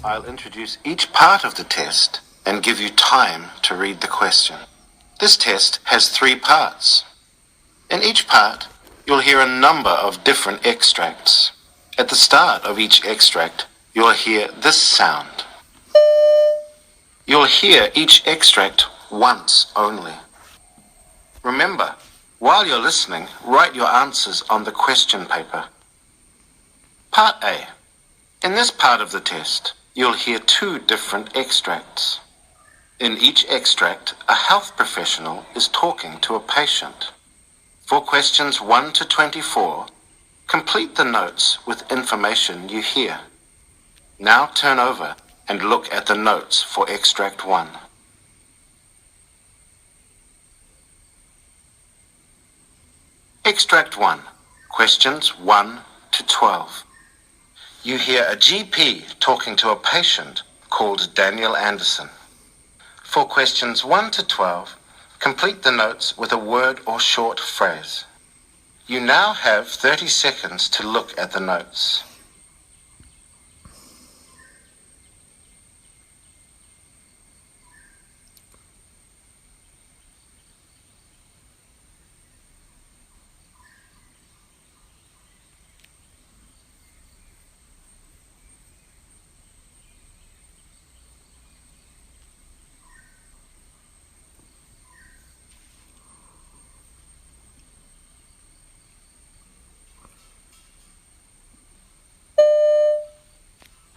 I'll introduce each part of the test and give you time to read the question. This test has 3 parts. In each part, you'll hear a number of different extracts. At the start of each extract, you'll hear this sound. You'll hear each extract once only. Remember, while you're listening, write your answers on the question paper. Part A. In this part of the test, you'll hear 2 different extracts. In each extract, a health professional is talking to a patient. For questions 1 to 24, complete the notes with information you hear. Now turn over and look at the notes for extract 1. Extract 1, questions 1 to 12. You hear a GP talking to a patient called Daniel Anderson. For questions 1 to 12, complete the notes with a word or short phrase. You now have 30 seconds to look at the notes.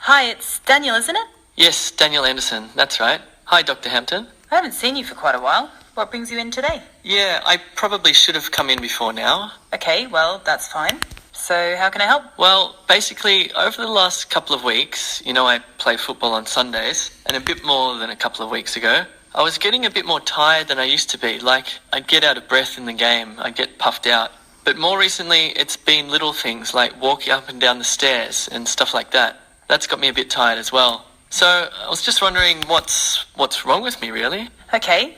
Hi, it's Daniel, isn't it? Yes, Daniel Anderson, that's right. Hi, Dr. Hampton. I haven't seen you for quite a while. What brings you in today? Yeah, I probably should have come in before now. Okay, well, that's fine. So, how can I help? Well, basically, over the last couple of weeks, I play football on Sundays, and a bit more than a couple of weeks ago, I was getting a bit more tired than I used to be. Like, I'd get out of breath in the game, I'd get puffed out. But more recently, it's been little things like walking up and down the stairs and stuff like that. That's got me a bit tired as well. So I was just wondering what's wrong with me, really? Okay.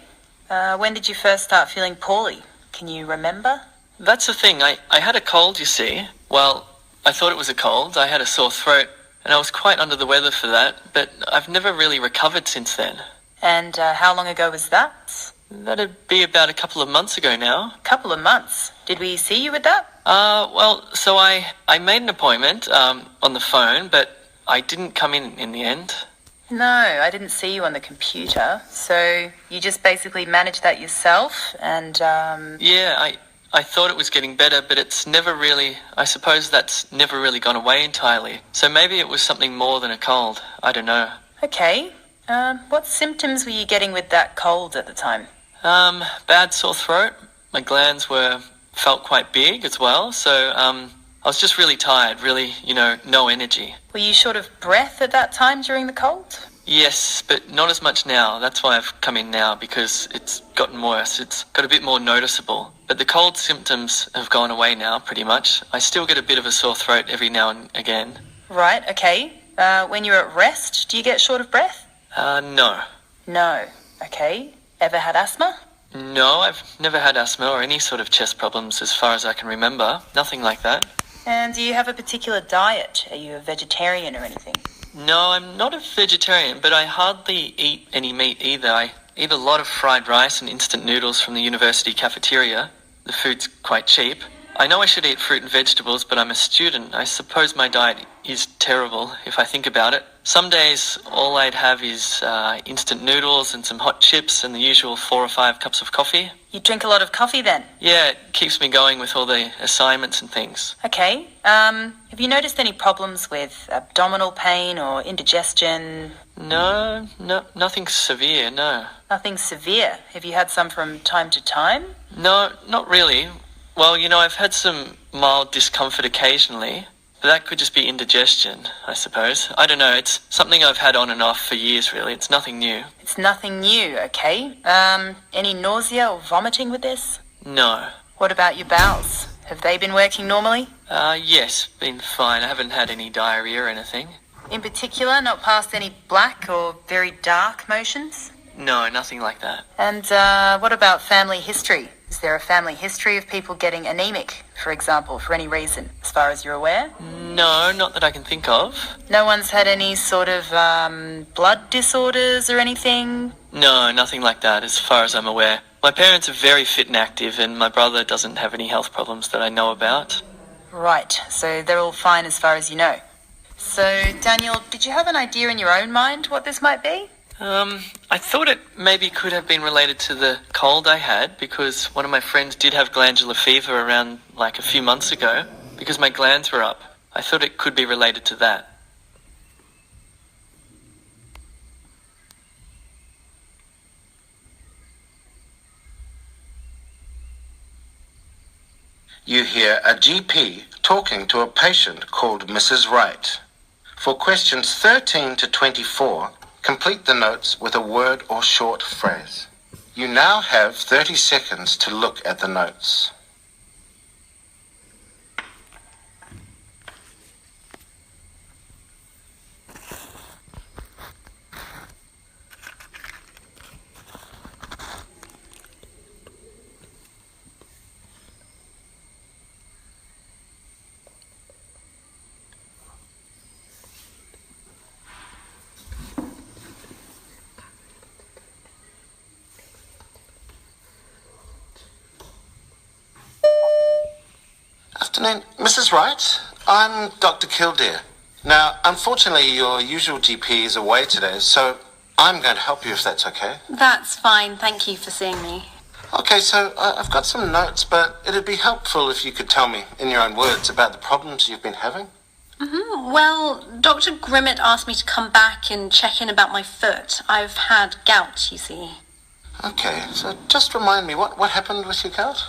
When did you first start feeling poorly? Can you remember? That's the thing. I had a cold, you see. Well, I thought it was a cold. I had a sore throat, and I was quite under the weather for that, but I've never really recovered since then. And how long ago was that? That'd be about a couple of months ago now. Couple of months. Did we see you with that? So I made an appointment on the phone, but I didn't come in the end. No, I didn't see you on the computer. So you just basically managed that yourself and... Yeah, I thought it was getting better, but it's never really... I suppose that's never really gone away entirely. So maybe it was something more than a cold. I don't know. Okay. What symptoms were you getting with that cold at the time? Bad sore throat. My glands felt quite big as well, so I was just really tired, really, no energy. Were you short of breath at that time during the cold? Yes, but not as much now. That's why I've come in now, because it's gotten worse. It's got a bit more noticeable. But the cold symptoms have gone away now, pretty much. I still get a bit of a sore throat every now and again. Right, okay. When you're at rest, do you get short of breath? No. No. Okay. Ever had asthma? No, I've never had asthma or any sort of chest problems as far as I can remember. Nothing like that. And do you have a particular diet? Are you a vegetarian or anything? No, I'm not a vegetarian, but I hardly eat any meat either. I eat a lot of fried rice and instant noodles from the university cafeteria. The food's quite cheap. I know I should eat fruit and vegetables, but I'm a student. I suppose my diet is terrible, if I think about it. Some days, all I'd have is instant noodles and some hot chips and the usual 4 or 5 cups of coffee. You drink a lot of coffee then? Yeah, it keeps me going with all the assignments and things. Okay. Have you noticed any problems with abdominal pain or indigestion? No, nothing severe, no. Nothing severe? Have you had some from time to time? No, not really. Well, I've had some mild discomfort occasionally, but that could just be indigestion, I suppose. I don't know, it's something I've had on and off for years, really. It's nothing new. It's nothing new, okay. Any nausea or vomiting with this? No. What about your bowels? Have they been working normally? Yes, been fine. I haven't had any diarrhea or anything. In particular, not past any black or very dark motions? No, nothing like that. And what about family history? Is there a family history of people getting anemic, for example, for any reason, as far as you're aware? No, not that I can think of. No one's had any sort of blood disorders or anything? No, nothing like that as far as I'm aware. My parents are very fit and active, and my brother doesn't have any health problems that I know about. Right, so they're all fine as far as you know. So, Daniel, did you have an idea in your own mind what this might be? I thought it maybe could have been related to the cold I had, because one of my friends did have glandular fever around like a few months ago, because my glands were up. I thought it could be related to that. You hear a GP talking to a patient called Mrs. Wright. For questions 13 to 24, complete the notes with a word or short phrase. You now have 30 seconds to look at the notes. Afternoon, Mrs. Wright. I'm Dr. Kildare. Now, unfortunately, your usual GP is away today, so I'm going to help you if that's okay. That's fine. Thank you for seeing me. Okay, so I've got some notes, but it'd be helpful if you could tell me, in your own words, about the problems you've been having. Well, Dr. Grimmett asked me to come back and check in about my foot. I've had gout, you see. Okay, so just remind me, what happened with your gout?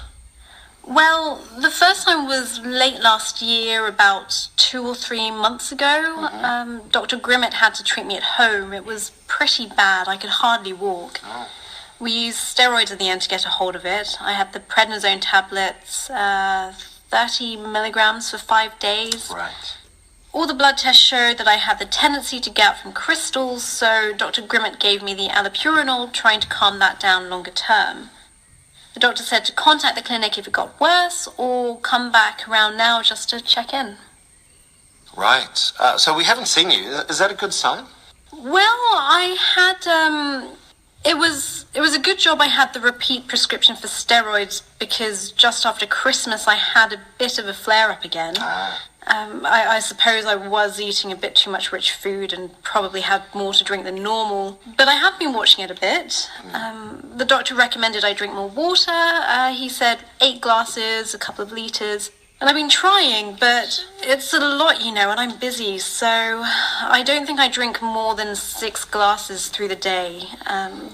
Well, the first time was late last year, about 2 or 3 months ago. Dr. Grimmett had to treat me at home. It was pretty bad. I could hardly walk. Oh. We used steroids in the end to get a hold of it. I had the prednisone tablets, 30 milligrams for 5 days. Right. All the blood tests showed that I had the tendency to gout from crystals, so Dr. Grimmett gave me the allopurinol, trying to calm that down longer term. The doctor said to contact the clinic if it got worse, or come back around now just to check in. Right. So we haven't seen you. Is that a good sign? Well, I had, it was a good job I had the repeat prescription for steroids, because just after Christmas I had a bit of a flare-up again. I suppose I was eating a bit too much rich food and probably had more to drink than normal, but I have been watching it a bit. The doctor recommended I drink more water. He said 8 glasses, a couple of litres, and I've been trying, but it's a lot, you know, and I'm busy, so I don't think I drink more than 6 glasses through the day,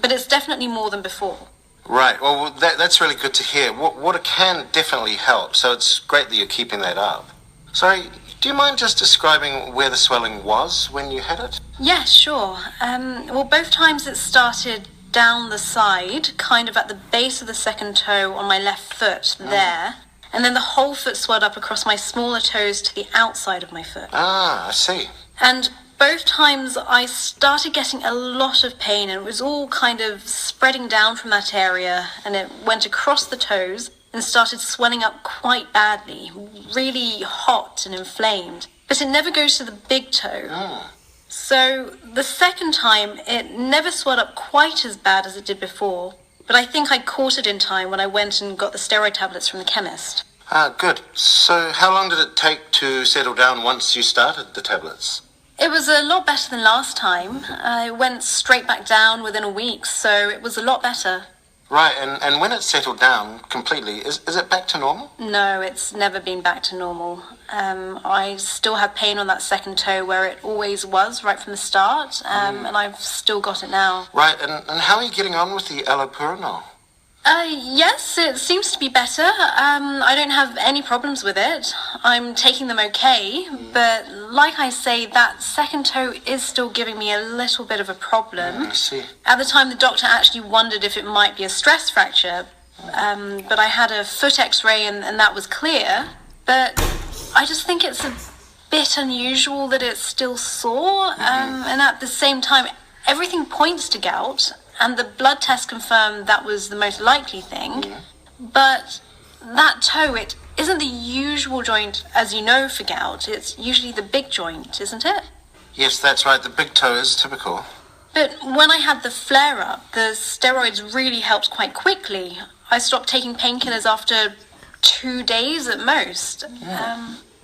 but it's definitely more than before. Right. Well, that's really good to hear. Water can definitely help, so it's great that you're keeping that up. Sorry, do you mind just describing where the swelling was when you had it? Yeah, sure. Well, both times it started down the side, kind of at the base of the second toe on my left foot, there. And then the whole foot swelled up across my smaller toes to the outside of my foot. Ah, I see. And both times I started getting a lot of pain, and it was all kind of spreading down from that area, and it went across the toes and started swelling up quite badly, really hot and inflamed. But it never goes to the big toe. So the second time, it never swelled up quite as bad as it did before, but I think I caught it in time when I went and got the steroid tablets from the chemist. Ah, good. So how long did it take to settle down once you started the tablets? It was a lot better than last time. I went straight back down within a week, so it was a lot better. Right, and when it settled down completely, is it back to normal? No, it's never been back to normal. I still have pain on that second toe where it always was right from the start, and I've still got it now. Right, and how are you getting on with the allopurinol? Yes, it seems to be better. I don't have any problems with it. I'm taking them okay, but like I say, that second toe is still giving me a little bit of a problem. I see. At the time, the doctor actually wondered if it might be a stress fracture, but I had a foot x-ray and that was clear. But I just think it's a bit unusual that it's still sore, and at the same time, everything points to gout, and the blood test confirmed that was the most likely thing. But that toe, it isn't the usual joint, as you know, for gout. It's usually the big joint, isn't it? Yes, that's right. The big toe is typical. But when I had the flare-up, the steroids really helped quite quickly. I stopped taking painkillers after 2 days at most.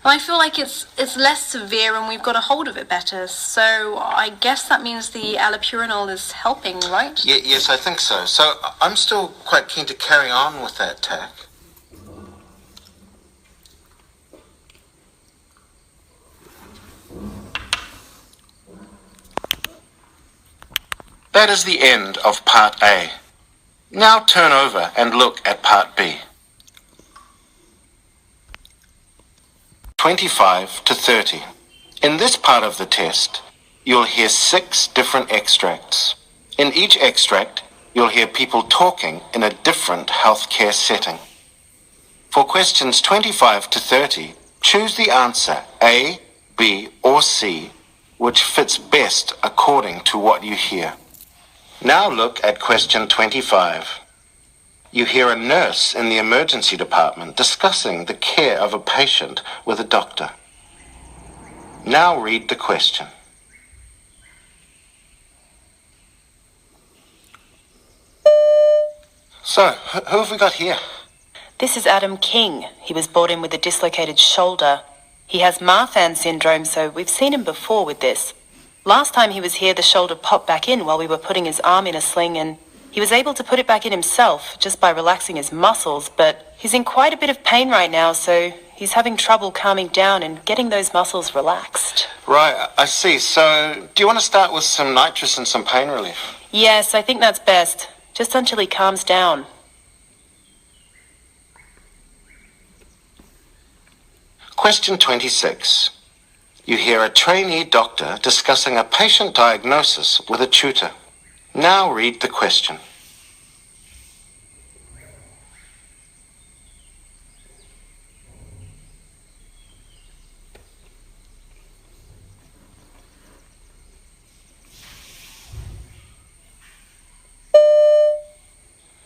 I feel like it's less severe and we've got a hold of it better. So I guess that means the allopurinol is helping, right? Yes, I think so. So I'm still quite keen to carry on with that tack. That is the end of Part A. Now turn over and look at Part B. 25 to 30. In this part of the test, you'll hear 6 different extracts. In each extract, you'll hear people talking in a different healthcare setting. For questions 25 to 30, choose the answer A, B, or C, which fits best according to what you hear. Now look at question 25. You hear a nurse in the emergency department discussing the care of a patient with a doctor. Now read the question. So, who have we got here? This is Adam King. He was brought in with a dislocated shoulder. He has Marfan syndrome, so we've seen him before with this. Last time he was here, the shoulder popped back in while we were putting his arm in a sling, and he was able to put it back in himself just by relaxing his muscles, but he's in quite a bit of pain right now, so he's having trouble calming down and getting those muscles relaxed. Right, I see. So, do you want to start with some nitrous and some pain relief? Yes, I think that's best, just until he calms down. Question 26. You hear a trainee doctor discussing a patient diagnosis with a tutor. Now read the question.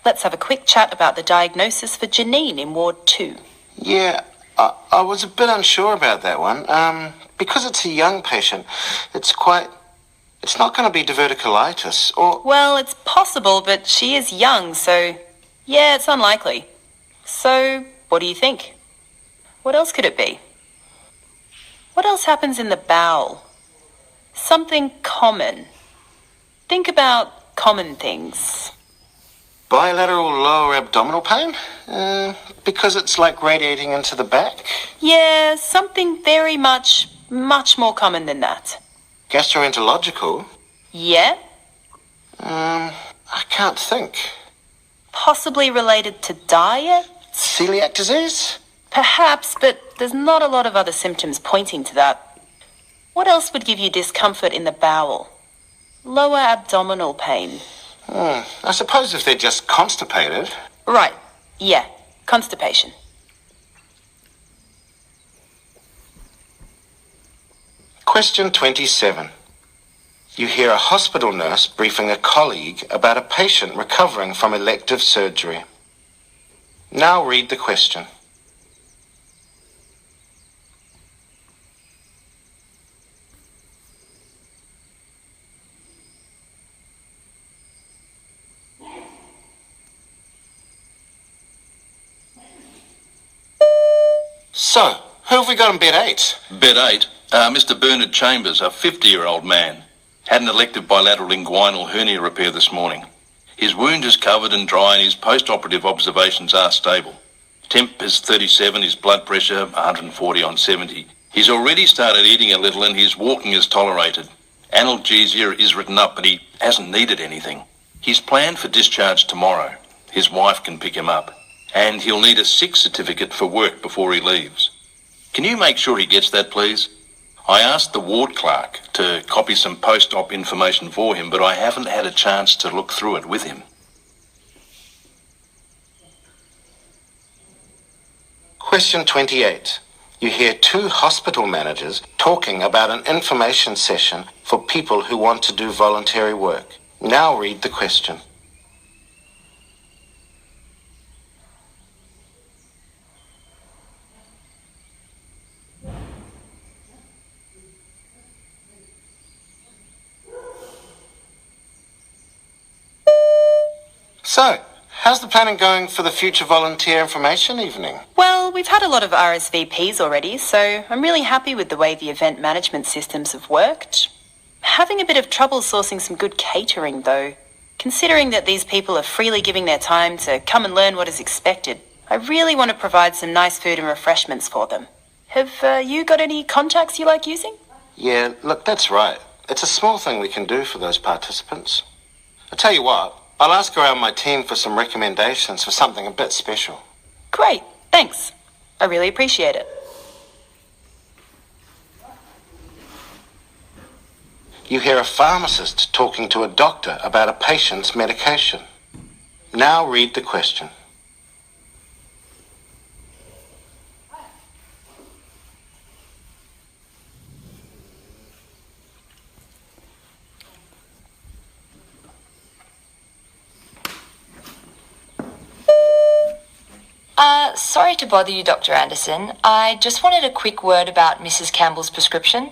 Let's have a quick chat about the diagnosis for Janine in Ward 2. Yeah, I was a bit unsure about that one. Because it's a young patient, it's not going to be diverticulitis, or... Well, it's possible, but she is young, so yeah, it's unlikely. So, what do you think? What else could it be? What else happens in the bowel? Something common. Think about common things. Bilateral lower abdominal pain? Because it's like radiating into the back? Yeah, something very much more common than that. Gastroenterological? Yeah? I can't think. Possibly related to diet? Celiac disease? Perhaps, but there's not a lot of other symptoms pointing to that. What else would give you discomfort in the bowel? Lower abdominal pain. I suppose if they're just constipated. Right, yeah, constipation. Question 27. You hear a hospital nurse briefing a colleague about a patient recovering from elective surgery. Now read the question. So, who have we got in bed 8? Bed 8, Mr. Bernard Chambers, a 50-year-old man, had an elective bilateral inguinal hernia repair this morning. His wound is covered and dry and his post-operative observations are stable. Temp is 37, his blood pressure 140 on 70. He's already started eating a little and his walking is tolerated. Analgesia is written up but he hasn't needed anything. He's planned for discharge tomorrow. His wife can pick him up. And he'll need a sick certificate for work before he leaves. Can you make sure he gets that, please? I asked the ward clerk to copy some post-op information for him, but I haven't had a chance to look through it with him. Question 28. You hear 2 hospital managers talking about an information session for people who want to do voluntary work. Now read the question. So, how's the planning going for the future volunteer information evening? Well, we've had a lot of RSVPs already, so I'm really happy with the way the event management systems have worked. Having a bit of trouble sourcing some good catering, though. Considering that these people are freely giving their time to come and learn what is expected, I really want to provide some nice food and refreshments for them. Have you got any contacts you like using? Yeah, look, that's right. It's a small thing we can do for those participants. I'll tell you what, I'll ask around my team for some recommendations for something a bit special. Great, thanks. I really appreciate it. You hear a pharmacist talking to a doctor about a patient's medication. Now read the question. Sorry to bother you, Dr. Anderson. I just wanted a quick word about Mrs. Campbell's prescription.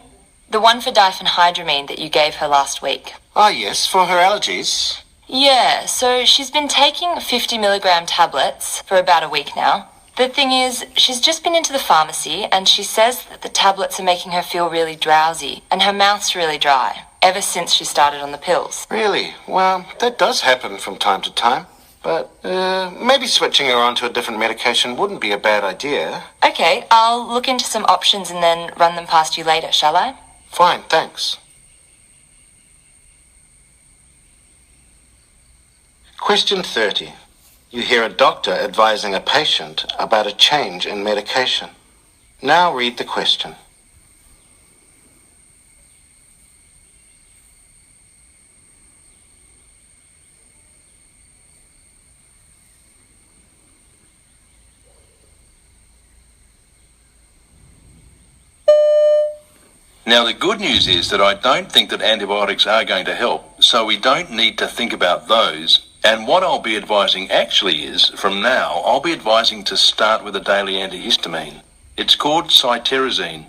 The one for diphenhydramine that you gave her last week. Ah, yes, for her allergies. Yeah, so she's been taking 50 milligram tablets for about a week now. The thing is, she's just been into the pharmacy and she says that the tablets are making her feel really drowsy and her mouth's really dry, ever since she started on the pills. Really? Well, that does happen from time to time. But maybe switching her onto a different medication wouldn't be a bad idea. Okay, I'll look into some options and then run them past you later, shall I? Fine, thanks. Question 30. You hear a doctor advising a patient about a change in medication. Now read the question. Now, the good news is that I don't think that antibiotics are going to help, so we don't need to think about those. And what I'll be advising actually is, from now, I'll be advising to start with a daily antihistamine. It's called cyterizine.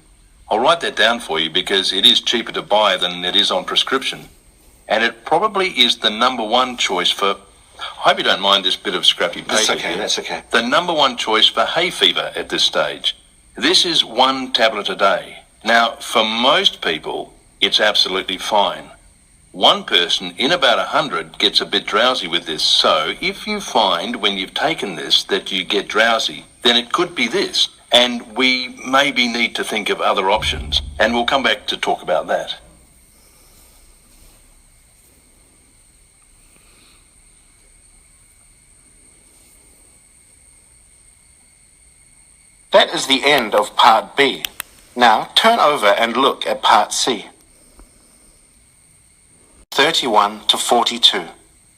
I'll write that down for you because it is cheaper to buy than it is on prescription. And it probably is the number one choice for... I hope you don't mind this bit of scrappy paper. That's okay, here. that's okay. The number one choice for hay fever at this stage. This is 1 tablet a day. Now, for most people, it's absolutely fine. One person in about 100 gets a bit drowsy with this, so if you find when you've taken this that you get drowsy, then it could be this, and we maybe need to think of other options, and we'll come back to talk about that. That is the end of Part B. Now turn over and look at Part C. 31 to 42.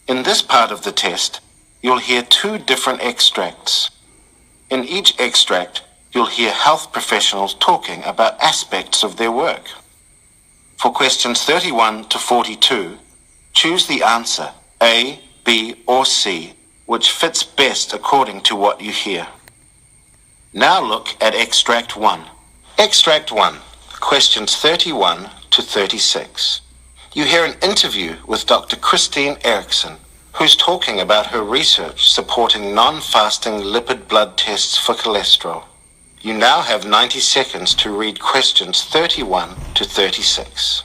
In this part of the test, you'll hear 2 different extracts. In each extract, you'll hear health professionals talking about aspects of their work. For questions 31 to 42, choose the answer A, B, or C, which fits best according to what you hear. Now look at Extract 1. Extract 1, questions 31 to 36. You hear an interview with Dr. Christine Erickson, who's talking about her research supporting non-fasting lipid blood tests for cholesterol. You now have 90 seconds to read questions 31 to 36.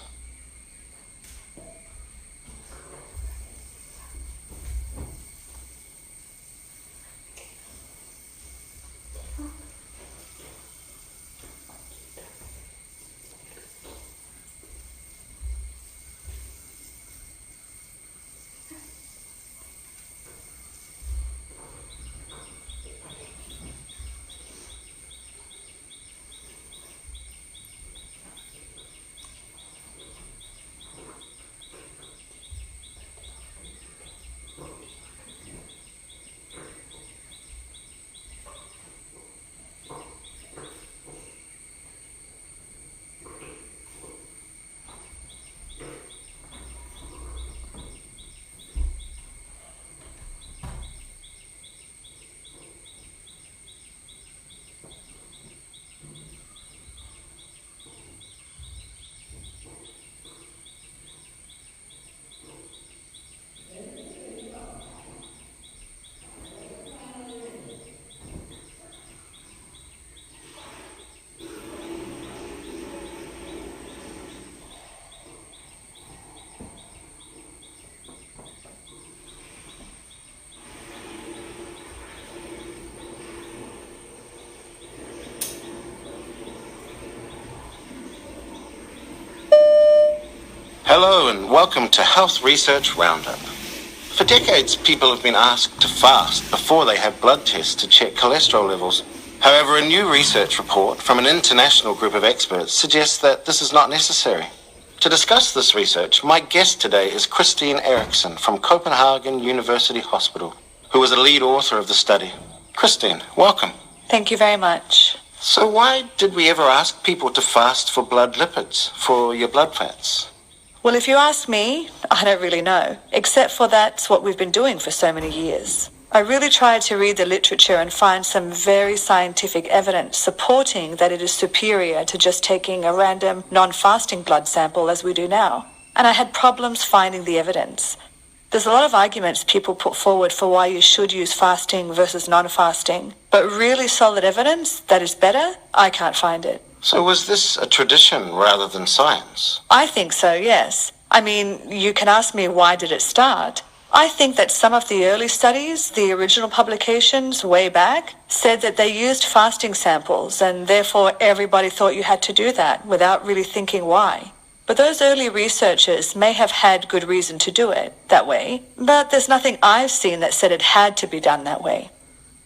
Hello and welcome to Health Research Roundup. For decades, people have been asked to fast before they have blood tests to check cholesterol levels. However, a new research report from an international group of experts suggests that this is not necessary. To discuss this research, my guest today is Christine Eriksson from Copenhagen University Hospital, who was a lead author of the study. Christine, welcome. Thank you very much. So why did we ever ask people to fast for blood lipids, for your blood fats? Well, if you ask me, I don't really know, except for that's what we've been doing for so many years. I really tried to read the literature and find some very scientific evidence supporting that it is superior to just taking a random non-fasting blood sample as we do now. And I had problems finding the evidence. There's a lot of arguments people put forward for why you should use fasting versus non-fasting, but really solid evidence that is better, I can't find it. So was this a tradition rather than science? I think so, yes. I mean, you can ask me why did it start? I think that some of the early studies, the original publications way back, said that they used fasting samples and therefore everybody thought you had to do that without really thinking why. But those early researchers may have had good reason to do it that way, but there's nothing I've seen that said it had to be done that way.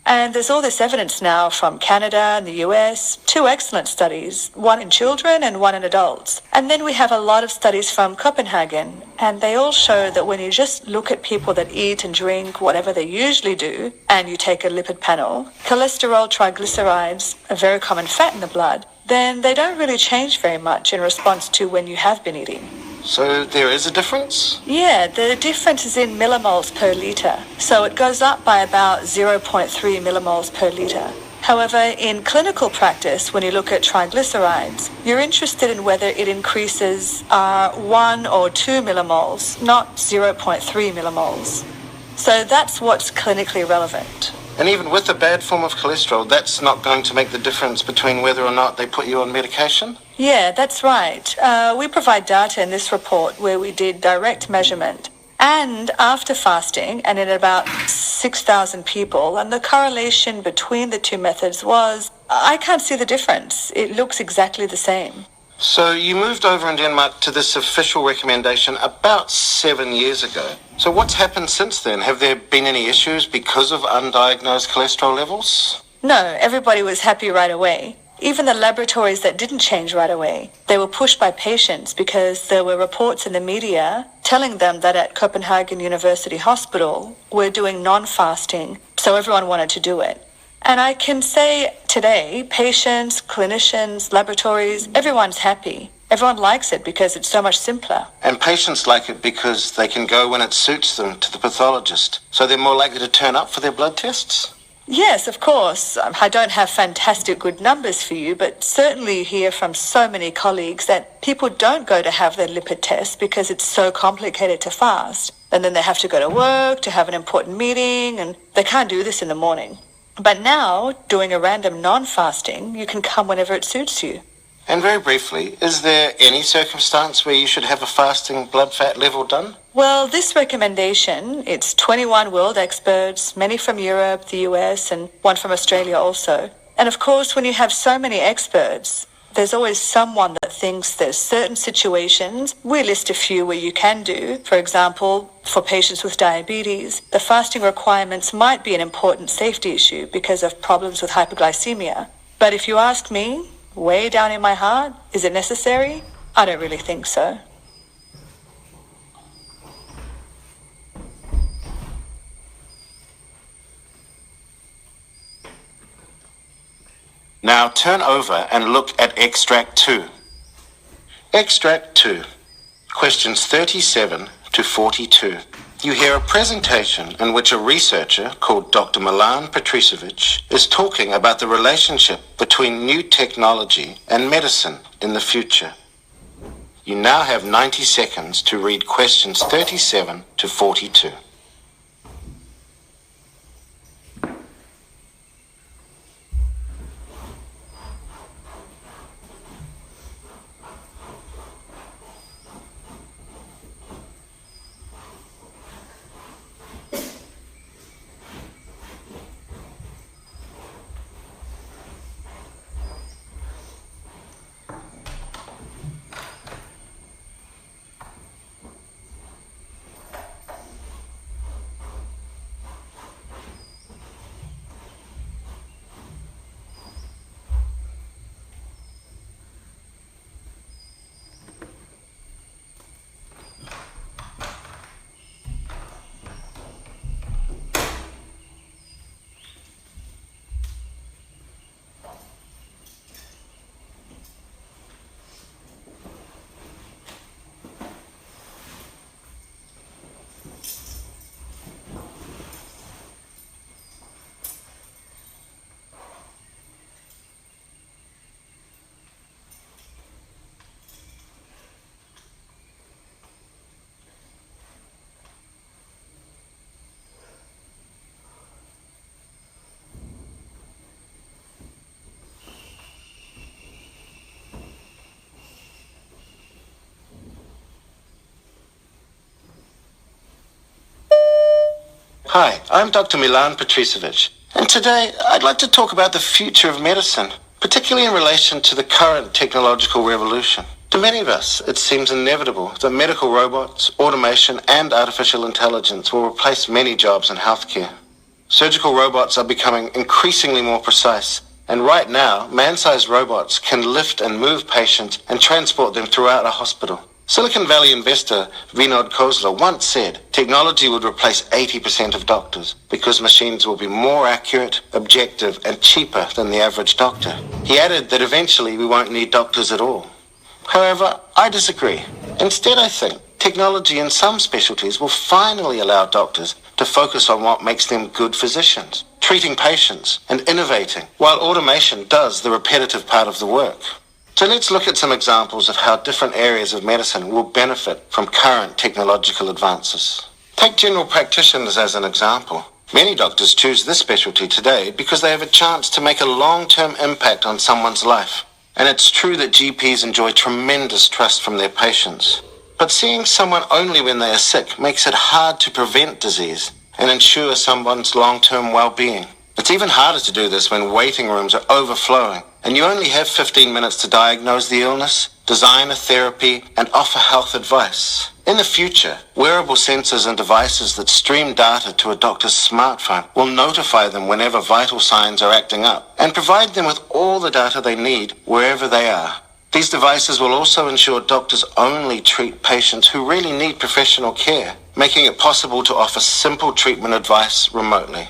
And there's all this evidence now from Canada and the US, 2 excellent studies, one in children and one in adults. And then we have a lot of studies from Copenhagen, and they all show that when you just look at people that eat and drink whatever they usually do, and you take a lipid panel, cholesterol, triglycerides, a very common fat in the blood, then they don't really change very much in response to when you have been eating. So there is a difference? Yeah, the difference is in millimoles per litre. So it goes up by about 0.3 millimoles per litre. However, in clinical practice, when you look at triglycerides, you're interested in whether it increases 1 or 2 millimoles, not 0.3 millimoles. So that's what's clinically relevant. And even with a bad form of cholesterol, that's not going to make the difference between whether or not they put you on medication? Yeah, that's right. We provide data in this report where we did direct measurement and after fasting and in about 6,000 people, and the correlation between the two methods was, I can't see the difference. It looks exactly the same. So you moved over in Denmark to this official recommendation about 7 years ago. So what's happened since then? Have there been any issues because of undiagnosed cholesterol levels? No, everybody was happy right away. Even the laboratories that didn't change right away, they were pushed by patients because there were reports in the media telling them that at Copenhagen University Hospital we're doing non-fasting, so everyone wanted to do it. And I can say today, patients, clinicians, laboratories, everyone's happy. Everyone likes it because it's so much simpler. And patients like it because they can go when it suits them to the pathologist, so they're more likely to turn up for their blood tests? Yes, of course. I don't have fantastic good numbers for you, but certainly you hear from so many colleagues that people don't go to have their lipid test because it's so complicated to fast. And then they have to go to work, to have an important meeting, and they can't do this in the morning. But now, doing a random non-fasting, you can come whenever it suits you. And very briefly, is there any circumstance where you should have a fasting blood fat level done? Well, this recommendation, it's 21 world experts, many from Europe, the US, and one from Australia also. And of course, when you have so many experts, there's always someone that thinks there's certain situations. We list a few where you can do. For example, for patients with diabetes, the fasting requirements might be an important safety issue because of problems with hypoglycemia. But if you ask me, way down in my heart, is it necessary? I don't really think so. Now turn over and look at Extract 2. Extract 2, questions 37 to 42. You hear a presentation in which a researcher called Dr. Milan Petricevic is talking about the relationship between new technology and medicine in the future. You now have 90 seconds to read questions 37 to 42. Hi, I'm Dr. Milan Petricevic, and today I'd like to talk about the future of medicine, particularly in relation to the current technological revolution. To many of us, it seems inevitable that medical robots, automation, and artificial intelligence will replace many jobs in healthcare. Surgical robots are becoming increasingly more precise, and right now, man-sized robots can lift and move patients and transport them throughout a hospital. Silicon Valley investor Vinod Khosla once said technology would replace 80% of doctors because machines will be more accurate, objective, and cheaper than the average doctor. He added that eventually we won't need doctors at all. However, I disagree. Instead, I think technology in some specialties will finally allow doctors to focus on what makes them good physicians, treating patients and innovating, while automation does the repetitive part of the work. So let's look at some examples of how different areas of medicine will benefit from current technological advances. Take general practitioners as an example. Many doctors choose this specialty today because they have a chance to make a long-term impact on someone's life. And it's true that GPs enjoy tremendous trust from their patients. But seeing someone only when they are sick makes it hard to prevent disease and ensure someone's long-term well-being. It's even harder to do this when waiting rooms are overflowing and you only have 15 minutes to diagnose the illness, design a therapy, and offer health advice. In the future, wearable sensors and devices that stream data to a doctor's smartphone will notify them whenever vital signs are acting up and provide them with all the data they need wherever they are. These devices will also ensure doctors only treat patients who really need professional care, making it possible to offer simple treatment advice remotely.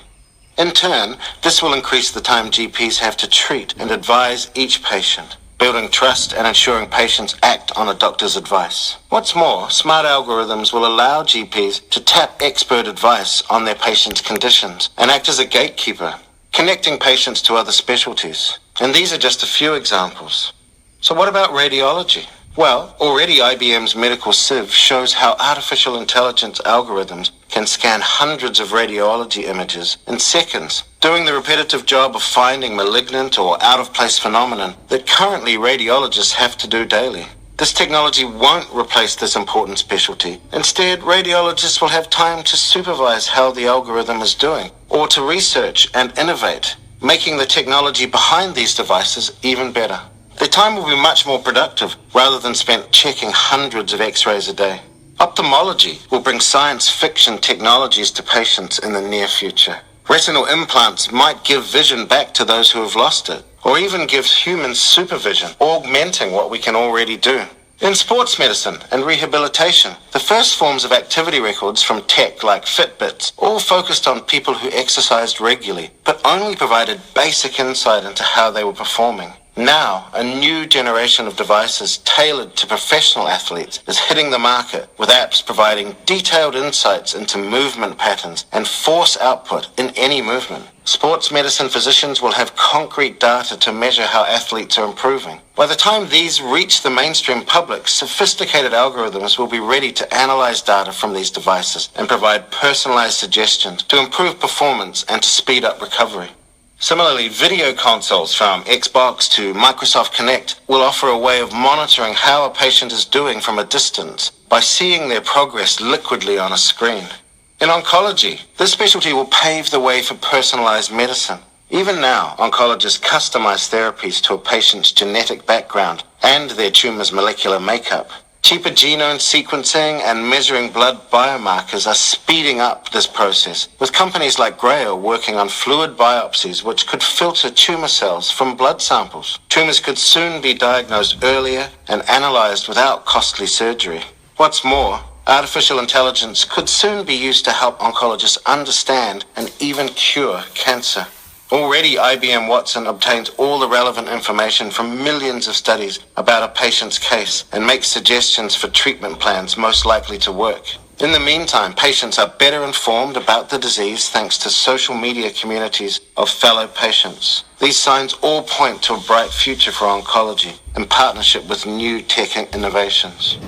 In turn, this will increase the time GPs have to treat and advise each patient, building trust and ensuring patients act on a doctor's advice. What's more, smart algorithms will allow GPs to tap expert advice on their patients' conditions and act as a gatekeeper, connecting patients to other specialties. And these are just a few examples. So what about radiology? Well, already IBM's medical sieve shows how artificial intelligence algorithms can scan hundreds of radiology images in seconds, doing the repetitive job of finding malignant or out-of-place phenomenon that currently radiologists have to do daily. This technology won't replace this important specialty. Instead, radiologists will have time to supervise how the algorithm is doing, or to research and innovate, making the technology behind these devices even better. Their time will be much more productive rather than spent checking hundreds of x-rays a day. Ophthalmology will bring science fiction technologies to patients in the near future. Retinal implants might give vision back to those who have lost it, or even give humans supervision, augmenting what we can already do. In sports medicine and rehabilitation, the first forms of activity records from tech like Fitbits all focused on people who exercised regularly, but only provided basic insight into how they were performing. Now, a new generation of devices tailored to professional athletes is hitting the market, with apps providing detailed insights into movement patterns and force output in any movement. Sports medicine physicians will have concrete data to measure how athletes are improving. By the time these reach the mainstream public, sophisticated algorithms will be ready to analyze data from these devices and provide personalized suggestions to improve performance and to speed up recovery. Similarly, video consoles from Xbox to Microsoft Kinect will offer a way of monitoring how a patient is doing from a distance by seeing their progress liquidly on a screen. In oncology, this specialty will pave the way for personalized medicine. Even now, oncologists customize therapies to a patient's genetic background and their tumor's molecular makeup. Cheaper genome sequencing and measuring blood biomarkers are speeding up this process, with companies like Grail working on fluid biopsies which could filter tumor cells from blood samples. Tumors could soon be diagnosed earlier and analyzed without costly surgery. What's more, artificial intelligence could soon be used to help oncologists understand and even cure cancer. Already, IBM Watson obtains all the relevant information from millions of studies about a patient's case and makes suggestions for treatment plans most likely to work. In the meantime, patients are better informed about the disease thanks to social media communities of fellow patients. These signs all point to a bright future for oncology in partnership with new tech innovations.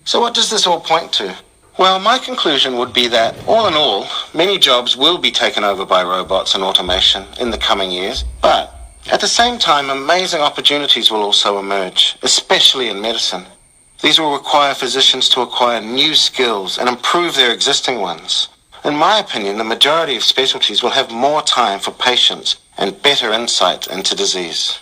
So what does this all point to? Well, my conclusion would be that, all in all, many jobs will be taken over by robots and automation in the coming years, but at the same time, amazing opportunities will also emerge, especially in medicine. These will require physicians to acquire new skills and improve their existing ones. In my opinion, the majority of specialties will have more time for patients and better insight into disease.